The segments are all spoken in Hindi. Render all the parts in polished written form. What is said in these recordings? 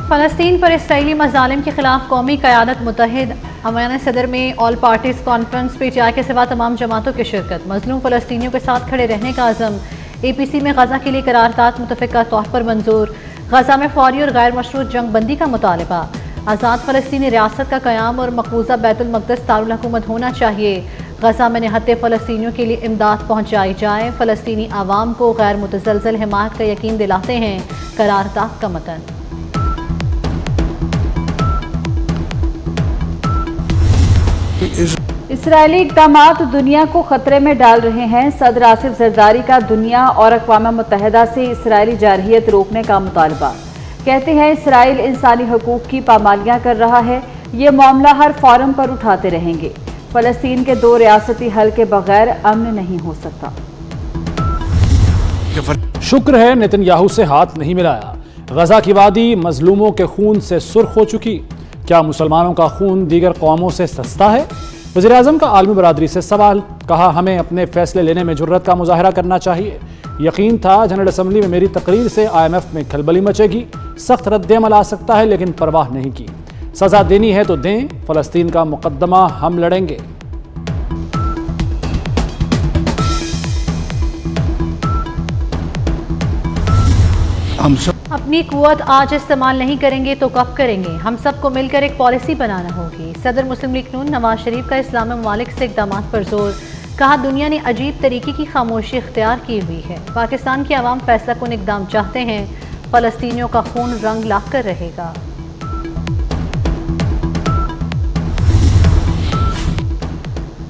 फ़लस्तीन पर इसराइली मज़ालिम के खिलाफ कौमी क़यादत मुत्तहिद। अवान सदर में ऑल पार्टीज़ कॉन्फ्रेंस PTI के सिवा तमाम जमातों की शिरकत। मज़लूम फ़लस्तीनियों के साथ खड़े रहने का अज़म। APC में गज़ा के लिए करारदाद मुतफ़िक़ा तौर पर मंजूर। गज़ा में फ़ौरी और गैर मशरूत जंग बंदी का मुतालबा। आज़ाद फ़लस्तीनी रियासत का क़याम और मक़बूज़ा बैतुल मक़दस दारुल हुकूमत होना चाहिए। गज़ा में निहत्ते फ़लस्तीनियों के लिए इमदाद पहुँचाई जाए। फ़लस्तीनी आवाम को गैर मुतज़लज़ल हिमायत का यकीन दिलाते हैं करारदाद का मतन। इसराइली इक़दामात दुनिया को खतरे में डाल रहे हैं। सदर आसिफ ज़रदारी का दुनिया और अक़वाम मुत्तहिदा से इसराइली जारहियत रोकने का मुतालबा। कहते हैं इसराइल इंसानी हकूक़ की पामालियाँ कर रहा है। ये मामला हर फोरम पर उठाते रहेंगे। फ़लस्तीन के 2 रियासती हल के बगैर अमन नहीं हो सकता। शुक्र है नेतन्याहू से हाथ नहीं मिलाया। गजा की वादी मजलूमों के खून से सुर्ख हो चुकी। क्या मुसलमानों का खून दीगर कौमों से सस्ता है? वज़ीर आज़म का आलमी बरादरी से सवाल। कहा हमें अपने फैसले लेने में जुर्रत का मुजाहरा करना चाहिए। यकीन था जनरल असम्बली में मेरी तकरीर से IMF में खलबली मचेगी। सख्त रद्द-ए-अमल आ सकता है लेकिन परवाह नहीं की। सजा देनी है तो दें। फ़लस्तीन का मुकद्दमा हम लड़ेंगे। हम सब अपनी कुव्वत आज इस्तेमाल नहीं करेंगे तो कब करेंगे? हम सबको मिलकर एक पॉलिसी बनाना होगी। सदर मुस्लिम लीग नून नवाज शरीफ का इस्लामी ममालिक से इक़दामात पर जोर। कहा दुनिया ने अजीब तरीके की खामोशी इख्तियार की हुई है। पाकिस्तान की आवाम फैसला कुन इक़दाम चाहते हैं। फ़लस्तीनियों का खून रंग लाकर रहेगा।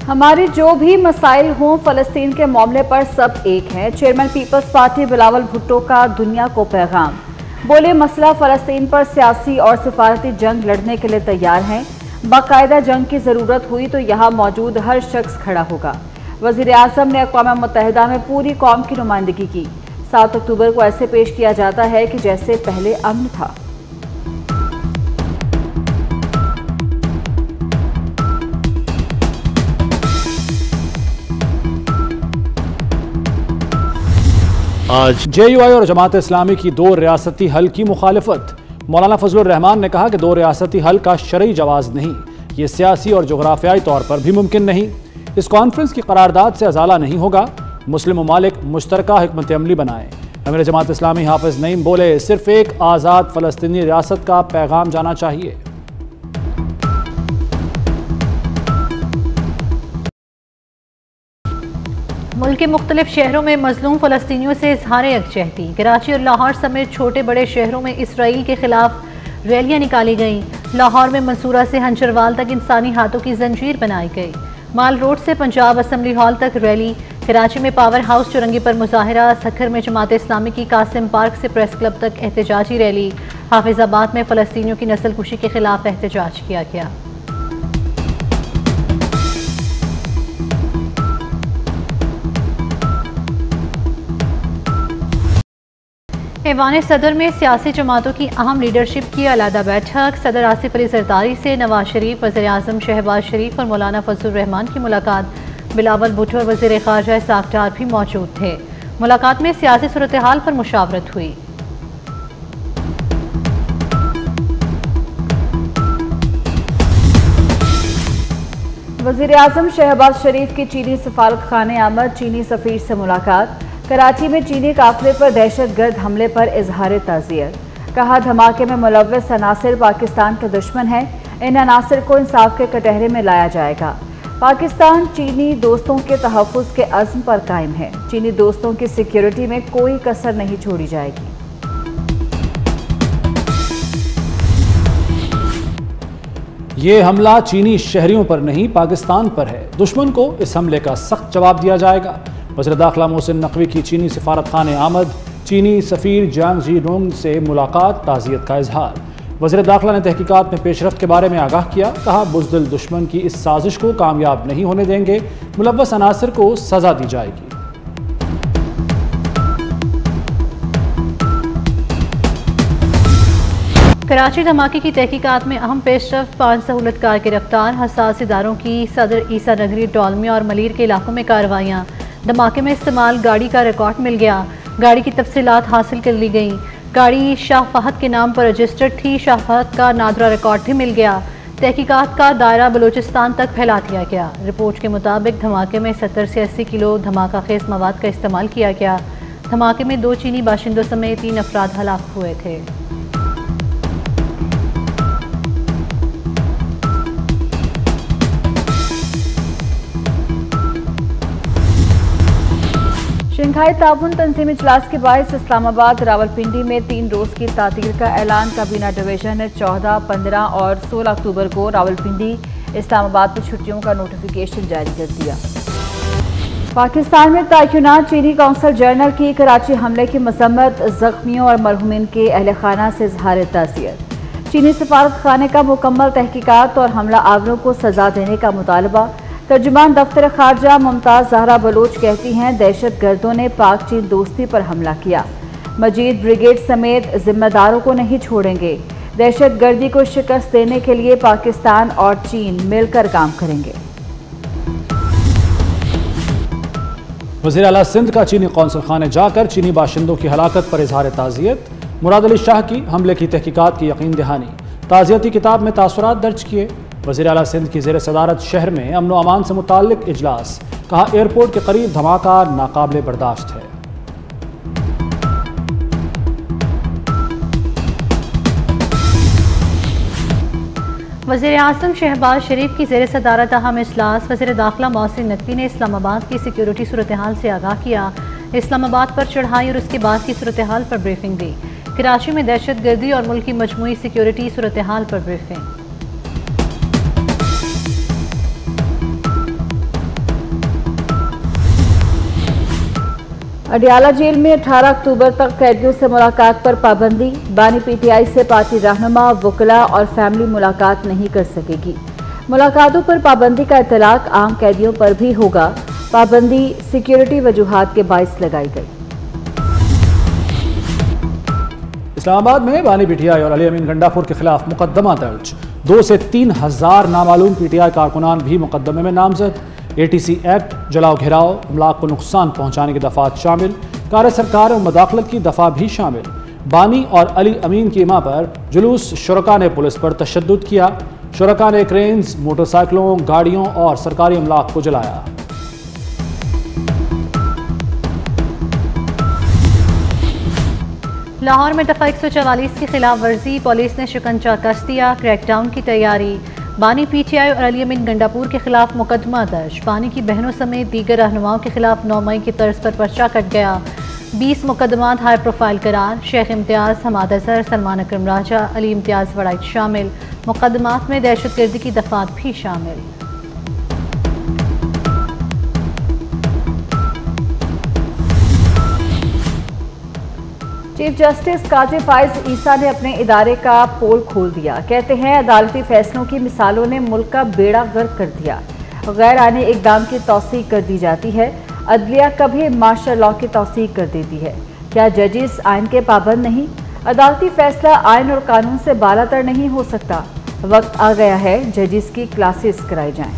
हमारे जो भी मसाइल हों फ़लस्तीन के मामले पर सब एक हैं। चेयरमैन पीपल्स पार्टी बिलावल भुट्टो का दुनिया को पैगाम। बोले मसला फ़लस्तीन पर सियासी और सिफारती जंग लड़ने के लिए तैयार हैं। बाकायदा जंग की ज़रूरत हुई तो यहाँ मौजूद हर शख्स खड़ा होगा। वज़ीर आज़म ने अक़वाम मुत्तहिदा में पूरी कौम की नुमाइंदगी की। 7 अक्टूबर को ऐसे पेश किया जाता है कि जैसे पहले अमन था। आज JUI और जमात इस्लामी की 2 रियासती हल की मुखालिफत। मौलाना फजलुर रहमान ने कहा कि 2 रियासती हल का शरई जवाज़ नहीं, ये सियासी और जोग्राफियाई तौर पर भी मुमकिन नहीं। इस कॉन्फ्रेंस की करारदाद से अजाला नहीं होगा। मुस्लिम ममालिक मुश्तरका हिकमत अमली बनाएं। अमीर जमात इस्लामी हाफिज नईम बोले सिर्फ एक आज़ाद फ़लस्तीनी रियासत का पैगाम जाना चाहिए। मुल्क के मुख्तलिफ शहरों में मजलूम फ़लस्तीनियों से इजहार यकजहती। कराची और लाहौर समेत छोटे बड़े शहरों में इसराइल के खिलाफ रैलियां निकाली गईं। लाहौर में मंसूरा से हंचरवाल तक इंसानी हाथों की जंजीर बनाई गई। माल रोड से पंजाब असम्बली हॉल तक रैली। कराची में पावर हाउस चुरंगी पर मुजाहरा। सखर में जमात इस्लामी की कासिम पार्क से प्रेस क्लब तक एहतजाजी रैली। हाफिजाबाद में फ़लस्तीनियों की नस्लकुशी के खिलाफ एहतजाज किया गया। ऐवान सदर में सियासी जमातों की अहम लीडरशिप की अलहदा बैठक। सदर आसिफ अली ज़रदारी से नवाज शरीफ, वज़ीर आज़म शहबाज शरीफ और मौलाना फजलुर रहमान की मुलाकात। बिलावल भुट्टो और वज़ीर ख़ारजा इसाक़ डार भी मौजूद थे। मुलाकात में सियासी सूरत हाल पर मुशावरत हुई। वज़ीर आज़म शहबाज शरीफ की चीनी सफारत खाने आमद। चीनी सफ़ीर से मुलाकात। कराची में चीनी काफिले पर दहशतगर्द हमले पर इजहार ताज़ियत। कहा धमाके में मुलव्वस अनासिर पाकिस्तान के दुश्मन हैं। इन अनासिर को इंसाफ के कटहरे में लाया जाएगा। पाकिस्तान चीनी दोस्तों के तहफ़्फ़ुज़ के अज़्म पर कायम है। चीनी दोस्तों की सिक्योरिटी में कोई कसर नहीं छोड़ी जाएगी। ये हमला चीनी शहरियों पर नहीं पाकिस्तान पर है। दुश्मन को इस हमले का सख्त जवाब दिया जाएगा। वज़ीर दाखिला मोहसिन नकवी की चीनी सिफारत खाने आमद। चीनी सफ़ीर जांग जी रोंग से मुलाकात, ताज़ियत का इजहार। वज़ीर दाखिला ने तहकीकात में पेशरफ्त के बारे में आगाह किया। कहा बुज़दिल दुश्मन की इस साजिश को कामयाब नहीं होने देंगे। मुलव्वस अनासिर को सज़ा दी जाएगी। कराची धमाके की तहकीकात में अहम पेशरफ्त। 5 सहूलतकार गिरफ्तार। हसास इदारों की सदर ईसा नगरी, डोलमिया और मलीर के इलाकों में कार्रवाइयाँ। धमाके में इस्तेमाल गाड़ी का रिकॉर्ड मिल गया। गाड़ी की तफसीलात हासिल कर ली गई। गाड़ी शाह फहद के नाम पर रजिस्टर्ड थी। शाह फहद का नादरा रिकॉर्ड भी मिल गया। तहकीकात का दायरा बलूचिस्तान तक फैला दिया गया। रिपोर्ट के मुताबिक धमाके में 70 से 80 किलो धमाका खेज मवाद का इस्तेमाल किया गया। धमाके में 2 चीनी बाशिंदों समेत 3 अफराद हलाक हुए थे। शंघाई ताउन तंजीमी इजलास के बायस इस्लामाबाद रावलपिंडी में 3 रोज की तातील का ऐलान। काबीना डिवीजन ने 14, 15 और 16 अक्टूबर को रावलपिंडी इस्लामाबाद पर छुट्टियों का नोटिफिकेशन जारी कर दिया। पाकिस्तान में तैनात चीनी कौंसल जनरल की कराची हमले की मजम्मत। जख्मियों और मरहूमिन के अहल खाना से इजहार ताज़ियत। चीनी सफारत खाने का मुकम्मल तहकीकात और हमला आवरों को सजा देने का मुतालबा। तर्जुमान दफ्तर खारजा मुमताज जहरा बलोच कहती हैं दहशत गर्दों ने पाक चीन दोस्ती पर हमला किया। मजीद ब्रिगेड समेत जिम्मेदारों को नहीं छोड़ेंगे। दहशत गर्दी को शिकस्त देने के लिए पाकिस्तान और चीन मिलकर काम करेंगे। वज़ीर आला सिंध का चीनी कौंसल खाने जाकर चीनी बाशिंदों की हलाकत पर इजहार ताज़ियत। मुराद अली शाह की हमले की तहकीकात की यकीन दहानी। ताज़ियती किताब में तासुरात दर्ज किए। वज़ीर आला सिंध की ज़ेर सदारत शहर में अमन व अमान से मुताल्लिक इजलास। कहा एयरपोर्ट के करीब धमाका नाकाबिले बर्दाश्त है। वज़ीर आज़म शहबाज शरीफ की ज़ेर सदारत अहम इजलास। वज़ीर दाखिला मोहसिन नकवी ने इस्लामाबाद की सिक्योरिटी सूरत हाल से आगाह किया। इस्लामाबाद पर चढ़ाई और उसके बाद की सूरत हाल पर ब्रीफिंग दी। कराची में दहशत गर्दी और मुल्क की मजमूई सिक्योरिटी सूरत हाल पर ब्रीफिंग। अडियाला जेल में 18 अक्टूबर तक कैदियों से मुलाकात पर पाबंदी। बानी पीटीआई से पार्टी रहनुमा, वकला और फैमिली मुलाकात नहीं कर सकेगी। मुलाकातों पर पाबंदी का इतलाक आम कैदियों पर भी होगा। पाबंदी सिक्योरिटी वजूहात के बाइस लगाई गई। इस्लामाबाद में बानी पीटीआई और अली अमीन गंडापुर के खिलाफ मुकदमा दर्ज। 2 से 3 हज़ार नामालूम पीटीआई कारकुनान भी मुकदमे में नामजद। ATC एक्ट, जलाओ घिराओ, अमलाक को नुकसान पहुंचाने की दफात शामिल। कार सरकार और मदाखलत की दफा भी शामिल। बानी और अली अमीन की इमा पर जुलूस। शुरका ने पुलिस पर तशद्दुद किया। शुरका ने क्रेन्स, मोटरसाइकिलों, गाड़ियों और सरकारी अमलाक को जलाया। लाहौर में दफा 144 की खिलाफ वर्जी। पुलिस ने शिकंजा कस दिया। क्रैकडाउन की तैयारी। बानी पीटीआई और अली अमीन गंडापुर के खिलाफ मुकदमा दर्ज। बानी की बहनों समेत दीगर रहनुमाओं के खिलाफ 9 मई की तर्ज पर पर्चा कट गया। 20 मुकदमात हाई प्रोफाइल करार। शेख इम्तियाज, हमाद अजहर, सलमान अकरम राजा, अली इम्तियाज वड़ाइट शामिल। मुकदमात में दहशत गर्दी की दफात भी शामिल। चीफ जस्टिस काजी फाइज ईसा ने अपने इदारे का पोल खोल दिया। कहते हैं अदालती फैसलों की मिसालों ने मुल्क का बेड़ा गर्क कर दिया। गैर आईनी इकदाम की तौसीक कर दी जाती है। अदलिया कभी मार्शल लॉ की तौसीक कर देती है। क्या जजेस आइन के पाबंद नहीं? अदालती फैसला आइन और कानून से बालातर नहीं हो सकता। वक्त आ गया है जजेस की क्लासेस कराई जाएं।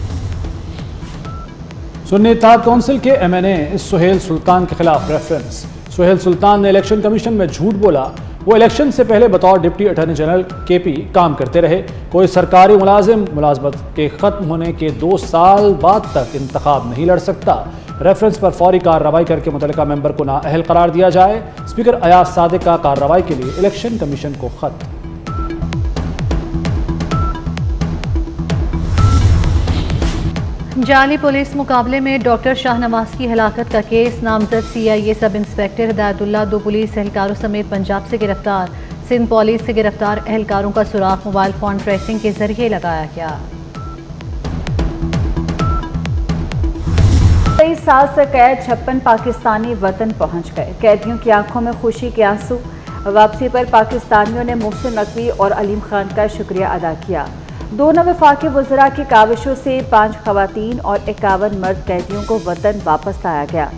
सुन्नी इत्तेहाद कौंसिल के MNA सुहेल सुल्तान के खिलाफ रेफरेंस। सुहेल सुल्तान ने इलेक्शन कमीशन में झूठ बोला। वो इलेक्शन से पहले बतौर डिप्टी अटॉर्नी जनरल KP काम करते रहे। कोई सरकारी मुलाजिम मुलाजमत के खत्म होने के 2 साल बाद तक इंतखाब नहीं लड़ सकता। रेफरेंस पर फौरी कार्रवाई करके मुतल्लिका मेंबर को नाअहल करार दिया जाए। स्पीकर अयाज सादिक का कार्रवाई के लिए इलेक्शन कमीशन को खत। जाली पुलिस मुकाबले में डॉक्टर शाहनवाज की हलाकत का केस। नामजद CIA sub inspector Hidayatullah 2 police एहलकारों समेत पंजाब से गिरफ्तार। सिंध पुलिस से गिरफ्तार एहलकारों का सुराग मोबाइल फोन ट्रेसिंग के जरिए लगाया गया। 23 साल से कैद 56 पाकिस्तानी वतन पहुंच गए। कैदियों की आंखों में खुशी के आंसू। वापसी पर पाकिस्तानियों ने मोहसिन नकवी और अलीम खान का शुक्रिया अदा किया। दोनों वफाकी वज़रा की काविशों से 5 खवातीन और 51 मर्द कैदियों को वतन वापस लाया गया।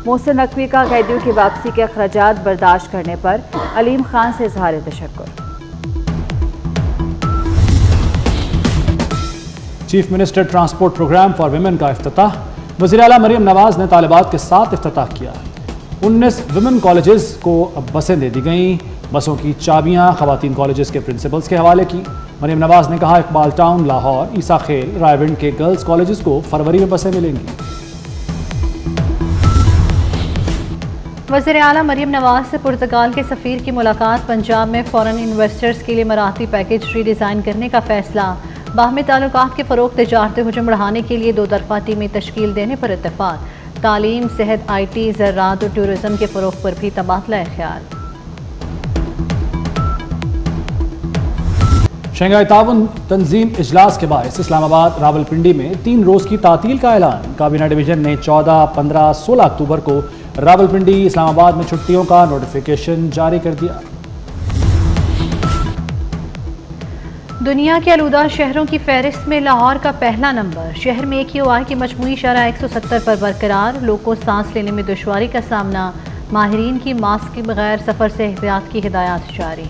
मोहसिन नकवी का कैदियों की वापसी के अखराजात बर्दाश्त करने पर अलीम खान से इजहार तशक्कुर। Chief minister transport programme for women का इफ्तिताह। वज़ीर आला मरियम नवाज ने तालिबात के साथ इफ्तिताह किया। 19 विमेन कॉलेजेस को अब बसें दे दी गईं। बसों की चाबियां खवातीन कॉलेजेस के प्रिंसिपल्स के हवाले की। मरियम नवाज ने कहा इकबाल टाउन, लाहौर, ईसा खेल, रायविंड के गर्ल्स कॉलेजेस को फरवरी में बसें मिलेंगी। वज़ीर आला मरियम नवाज से पुर्तगाल के सफ़ीर की मुलाकात। पंजाब में फॉरेन इन्वेस्टर्स के लिए मराठी पैकेज रीडिज़ाइन करने का फैसला। बाहमी ताल्लुकात के फ़रोग़ तिजारती हुजूम बढ़ाने के लिए दो तरफ़ा टीमें तश्कील देने पर इत्तेफाक। तालीम, सेहत, IT, ज़राअत और टूरिज़म के फ़रोग़ पर भी तबादला ख्याल। शंघाई ताउन तंजीम इजलास के बायस इस्लामाबाद रावलपिंडी में 3 रोज़ की तातील का ऐलान। काबीना डिवीज़न ने 14, 15, 16 अक्टूबर को रावलपिंडी, इस्लामाबाद में छुट्टियों का नोटिफिकेशन जारी कर दिया। दुनिया के आलूदा शहरों की फहरिस्त में लाहौर का पहला नंबर। शहर में AQI की मजमूई शरह 170 पर बरकरार। लोगों को सांस लेने में दुश्वारी का सामना। माहिरीन की मास्क के बगैर सफ़र से एहतियात की हिदायत जारी।